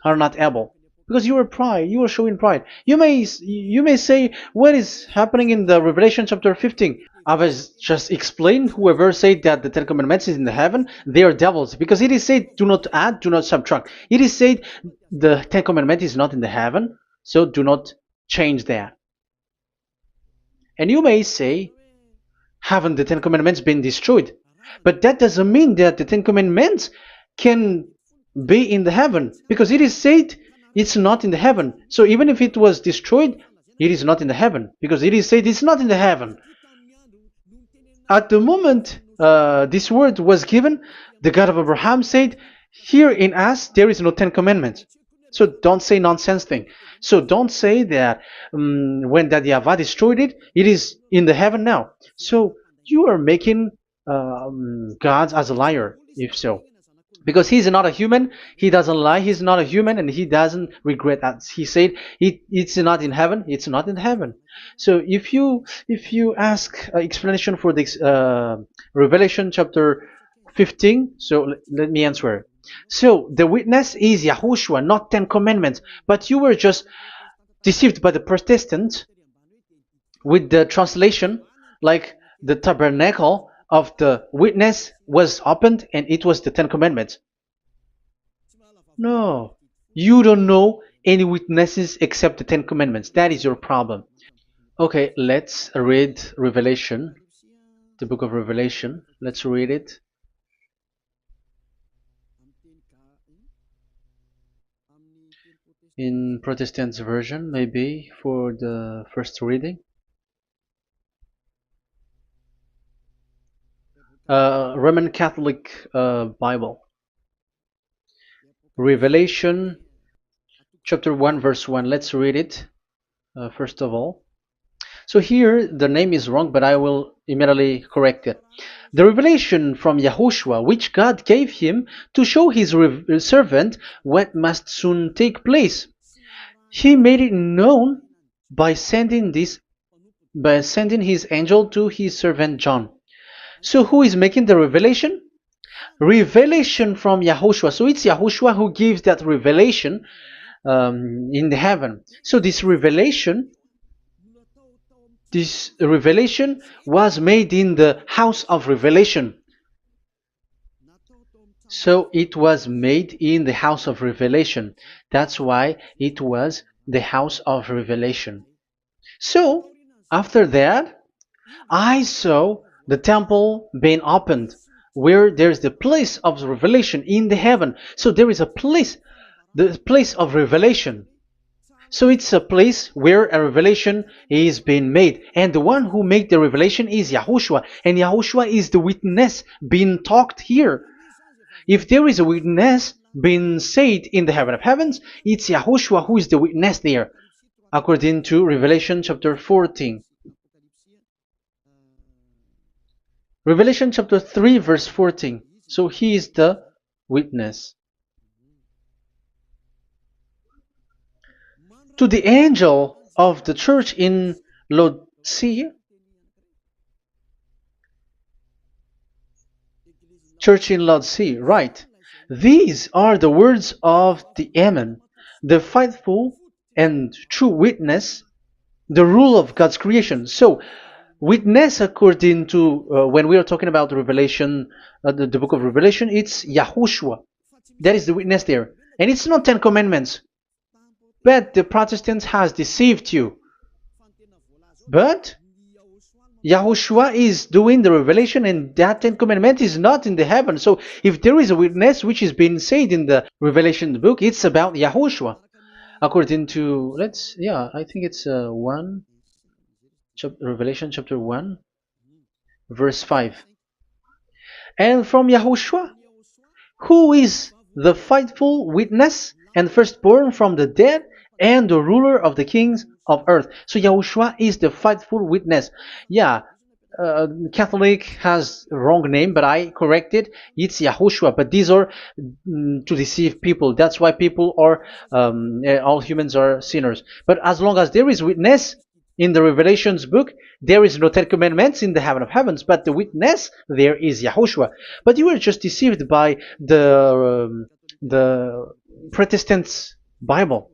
are not able because you are pride. You are showing pride. You may say what is happening in the Revelation chapter 15. I was just explained. Whoever said that the Ten Commandments is in the heaven, they are devils because it is said, "Do not add, do not subtract." It is said the Ten Commandment is not in the heaven, so do not change that. And you may say, haven't the Ten Commandments been destroyed? But that doesn't mean that the Ten Commandments can be in the heaven, because it is said it's not in the heaven. So even if it was destroyed, it is not in the heaven, because it is said it's not in the heaven. At the moment this word was given, the God of Abraham said, here in us there is no Ten Commandments. So don't say nonsense thing. So don't say that when that YAHVAH destroyed it, it is in the heaven now. So you are making God as a liar, if so. Because he's not a human, he doesn't lie, he's not a human, and he doesn't regret that. He said it's not in heaven, it's not in heaven. So if you ask explanation for this Revelation chapter 15, so let me answer. So the witness is YAHOSHUAH, not Ten Commandments. But you were just deceived by the Protestants with the translation, like the tabernacle of the witness was opened and it was the Ten Commandments. No, you don't know any witnesses except the Ten Commandments. That is your problem. Okay, let's read Revelation, the book of Revelation. Let's read it. In Protestant version, maybe for the first reading. Roman Catholic Bible. Revelation chapter 1 verse 1. Let's read it first of all. So here the name is wrong, but I will immediately correct it. The revelation from YAHOSHUAH, which God gave him to show his servant what must soon take place. He made it known by sending his angel to his servant John. So who is making the revelation? Revelation from YAHOSHUAH. So it's YAHOSHUAH who gives that revelation in the heaven. So this revelation was made in the house of revelation. So it was made in the house of revelation. That's why it was the house of revelation. So, after that, I saw the temple being opened, where there's the place of revelation in the heaven. So there is a place, the place of revelation. So it's a place where a revelation is being made. And the one who made the revelation is YAHOSHUAH. And YAHOSHUAH is the witness being talked here. If there is a witness being said in the heaven of heavens, it's YAHOSHUAH who is the witness there, according to Revelation chapter 14. Revelation chapter 3 verse 14. So he is the witness. To the angel of the church in Laodicea, right. These are the words of the Amen, the faithful and true witness, the rule of God's creation. So, witness according to, when we are talking about the Revelation, the book of Revelation, it's YAHOSHUAH. That is the witness there. And it's not 10 Commandments. But the Protestants has deceived you. But YAHOSHUAH is doing the revelation, and that 10 Commandment is not in the heaven. So if there is a witness which is being said in the Revelation book, it's about YAHOSHUAH. According to, I think it's Revelation chapter 1, verse 5. And from YAHOSHUAH, who is the faithful witness and firstborn from the dead, and the ruler of the kings of earth. So YAHOSHUAH is the faithful witness. Catholic has a wrong name, but I corrected. It's YAHOSHUAH. But these are to deceive people. That's why people are, all humans are sinners. But as long as there is witness in the Revelations book, there is no 10 Commandments in the heaven of heavens, but the witness there is YAHOSHUAH. But you were just deceived by the Protestants' Bible.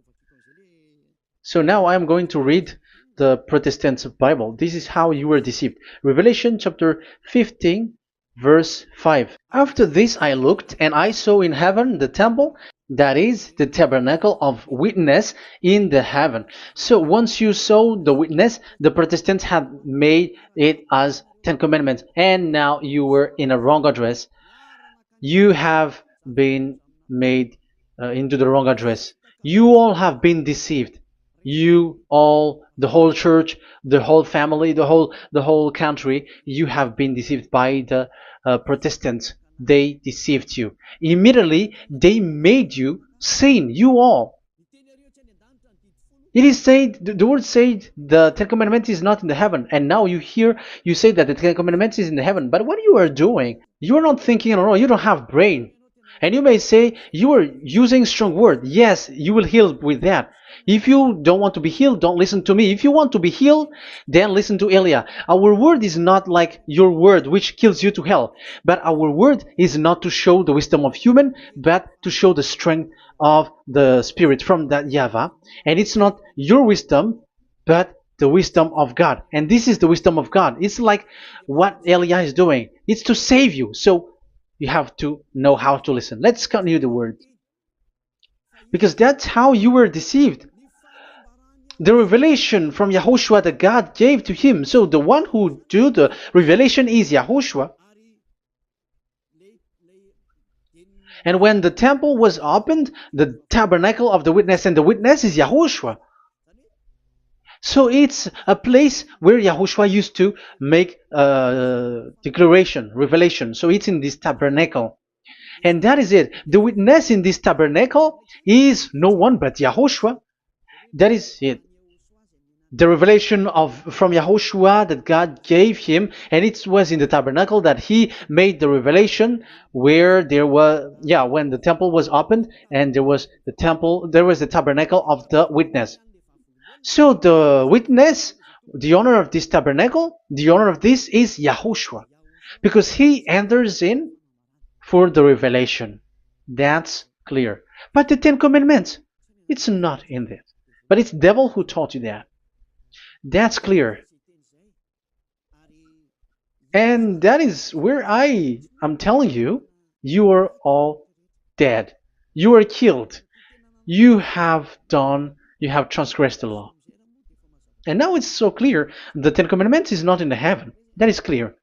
So now I am going to read the Protestants' Bible. This is how you were deceived. Revelation chapter 15, verse 5. After this I looked, and I saw in heaven the temple, that is the tabernacle of witness in the heaven. So once you saw the witness, the Protestants had made it as 10 Commandments, and now you were in a wrong address. You have been made into the wrong address. You all have been deceived. You all, the whole church, the whole family, the whole country, you have been deceived by the Protestants. They deceived you. Immediately, they made you sin, you all. It is said, the word said, the 10 Commandments is not in the heaven. And now you say that the 10 Commandments is in the heaven. But what you are doing, you are not thinking at all. You don't have brain. And you may say, you are using strong word. Yes, you will heal with that. If you don't want to be healed, don't listen to me. If you want to be healed, then listen to Elia. Our word is not like your word, which kills you to hell. But our word is not to show the wisdom of human, but to show the strength of the Spirit from that YAHVAH. And it's not your wisdom, but the wisdom of God. And this is the wisdom of God. It's like what Elia is doing. It's to save you. So you have to know how to listen. Let's continue the word. Because that's how you were deceived. The revelation from YAHOSHUAH that God gave to him. So the one who do the revelation is YAHOSHUAH. And when the temple was opened, the tabernacle of the witness, and the witness is YAHOSHUAH. So it's a place where YAHOSHUAH used to make declaration, revelation. So it's in this tabernacle. And that is it. The witness in this tabernacle is no one but YAHOSHUAH. That is it. The revelation from YAHOSHUAH that God gave him, and it was in the tabernacle that he made the revelation, where there was, when the temple was opened, and there was the tabernacle of the witness. So the witness, the owner of this tabernacle, the owner of this is YAHOSHUAH, because he enters in for the revelation. That's clear. But the 10 Commandments, it's not in there. But it's the devil who taught you that. That's clear. And that is where I am telling you, you are all dead. You are killed. You have done You have transgressed the law. And now it's so clear. The Ten Commandments is not in the heaven. That is clear.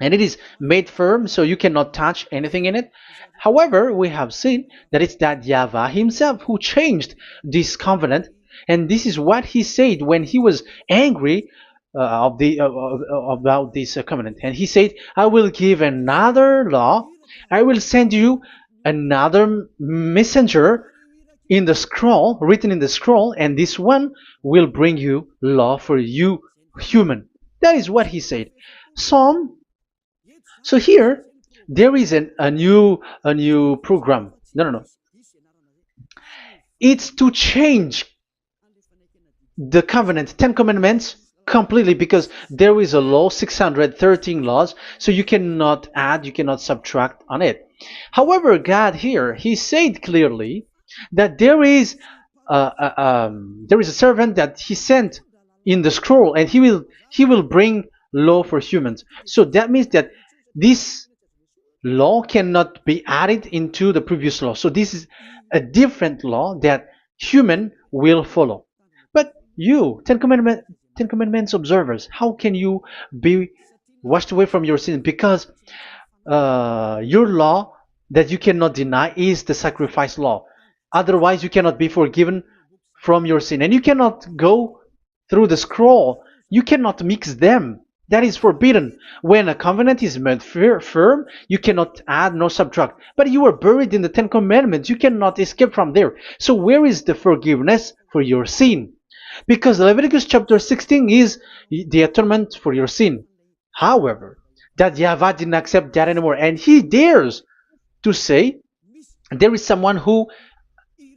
And it is made firm, so you cannot touch anything in it. However, we have seen that it's that YAHVAH himself who changed this covenant, and this is what he said when he was angry about this covenant. And he said, "I will give another law. I will send you another messenger in the scroll, written in the scroll, and this one will bring you law for you, human." That is what he said. Psalm so here there is a new program. No. It's to change the covenant, Ten Commandments completely, because there is a law, 613 laws, so you cannot add, you cannot subtract on it. However, God here, he said clearly that there is a servant that he sent in the scroll, and he will bring law for humans. So that means that this law cannot be added into the previous law. So this is a different law that human will follow. But you, Ten Commandments observers, how can you be washed away from your sin? Because your law that you cannot deny is the sacrifice law. Otherwise, you cannot be forgiven from your sin. And you cannot go through the scroll. You cannot mix them. That is forbidden. When a covenant is made firm, you cannot add nor subtract. But you are buried in the Ten Commandments. You cannot escape from there. So where is the forgiveness for your sin? Because Leviticus chapter 16 is the atonement for your sin. However, that YAHVAH didn't accept that anymore. And he dares to say there is someone who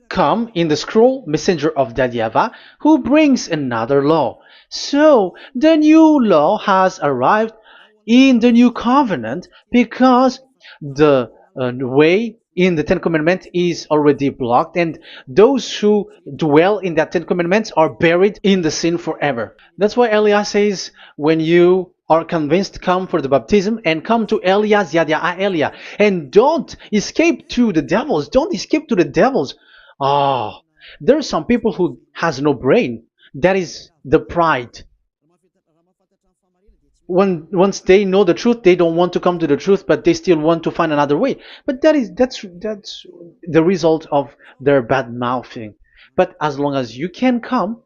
come in the scroll, messenger of that YAHVAH, who brings another law. So the new law has arrived in the new covenant because the way in the Ten Commandments is already blocked, and those who dwell in that Ten Commandments are buried in the sin forever. That's why Elias says, when you are convinced, come for the baptism and come to Elias, Yada Elia, and don't escape to the devils. Don't escape to the devils. Ah, there are some people who has no brain. That is the pride. Once they know the truth, they don't want to come to the truth, but they still want to find another way. But that's the result of their bad mouthing. But as long as you can come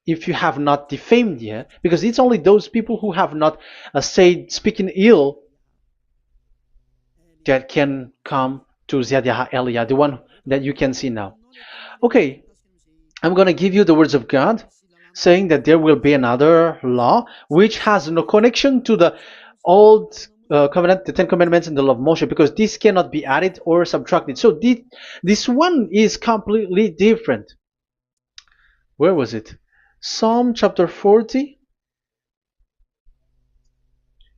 if you have not defamed yet, because it's only those people who have not said speaking ill that can come to Ziyad Elia, the one that you can see now. Okay, I'm going to give you the words of God saying that there will be another law which has no connection to the old covenant, the Ten Commandments and the law of Moshe, because this cannot be added or subtracted. So this one is completely different. Where was it? Psalm chapter 40.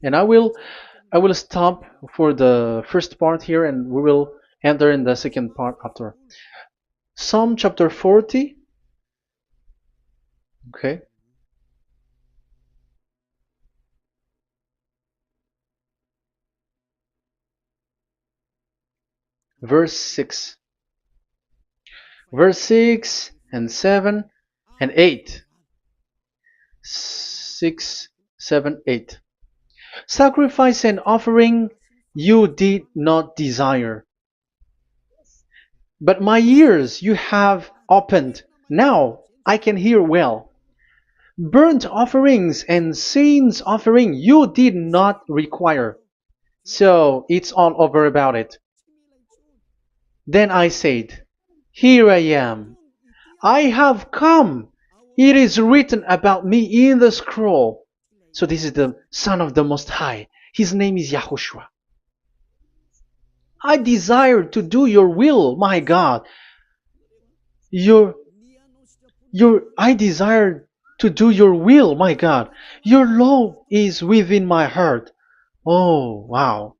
And I will stop for the first part here, and we will enter in the second part after. Psalm chapter 40. Okay. Verse 6. Verse 6 and 7 and 8. 6, 7, 8. Sacrifice and offering you did not desire, but my ears you have opened. Now I can hear well. Burnt offerings and sins offering you did not require. So it's all over about it. Then I said, here I am. I have come. It is written about me in the scroll. So this is the Son of the Most High. His name is YAHOSHUAH. I desire to do your will, my God. I desire to do your will, my God. Your law is within my heart. Oh, wow.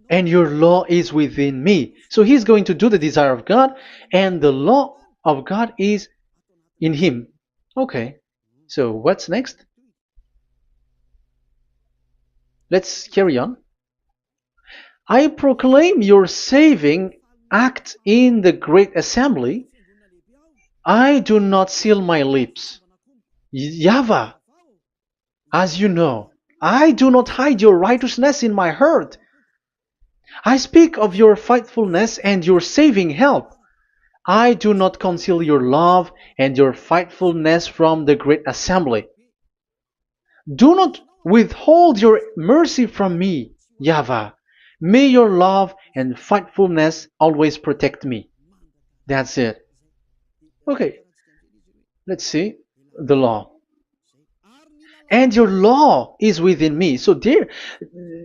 And your law is within me. So he's going to do the desire of God, and the law of God is in him. Okay. So what's next? Let's carry on. I proclaim your saving act in the great assembly, I do not seal my lips. YAHVAH, as you know, I do not hide your righteousness in my heart. I speak of your faithfulness and your saving help. I do not conceal your love and your faithfulness from the great assembly. Do not withhold your mercy from me, YAHVAH. May your love and faithfulness always protect me. That's it. Okay, let's see the law. And your law is within me. So there,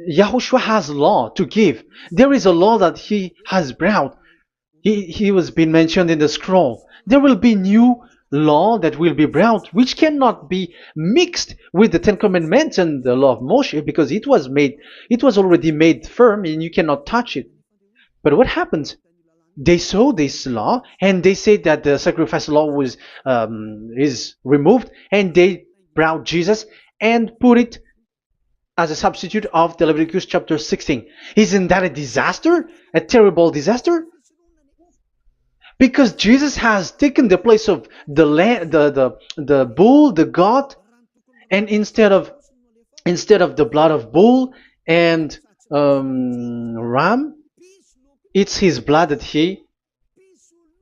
Yahushua has law to give. There is a law that he has brought. He was being mentioned in the scroll. There will be new law that will be brought, which cannot be mixed with the Ten Commandments and the law of Moshe, because it was already made firm, and you cannot touch it. But what happens? They saw this law, and they said that the sacrifice law was is removed, and they brought Jesus and put it as a substitute of the Leviticus chapter 16. Isn't that a disaster? A terrible disaster? Because Jesus has taken the place of the bull, the goat, and instead of the blood of bull and ram, it's his blood that he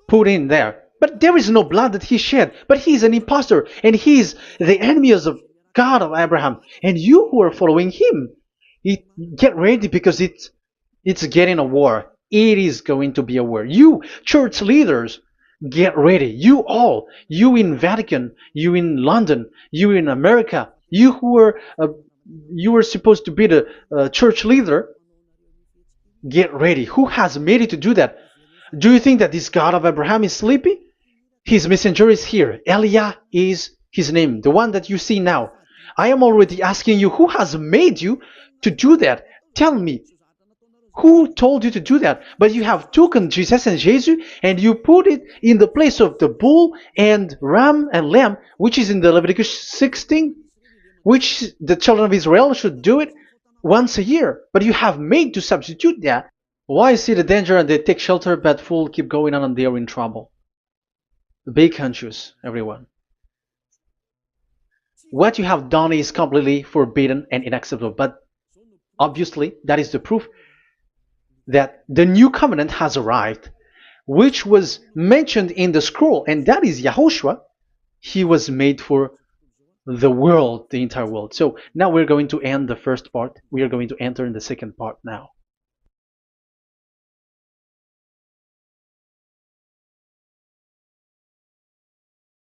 put in there. But there is no blood that he shed. But he's an impostor, and he's the enemy of God of Abraham. And you who are following him, get ready, because it's getting a war. It is going to be a war. You church leaders, get ready. You all, you in Vatican, you in London, you in America, you are supposed to be the church leader. Get ready. Who has made it to do that? Do you think that this God of Abraham is sleepy? His messenger is here. Eliah is his name, the one that you see now. I am already asking you, who has made you to do that? Tell me, who told you to do that? But you have taken Jesus and Jesus, and you put it in the place of the bull and ram and lamb, which is in the Leviticus 16, which the children of Israel should do it once a year. But you have made to substitute that. Why see the danger and they take shelter, but fool keep going on and they are in trouble? Be conscious, everyone. What you have done is completely forbidden and unacceptable. But obviously, that is the proof that the new covenant has arrived, which was mentioned in the scroll, and that is Yahushua. He was made for the world, the entire world. So now we're going to end the first part. We are going to enter in the second part now.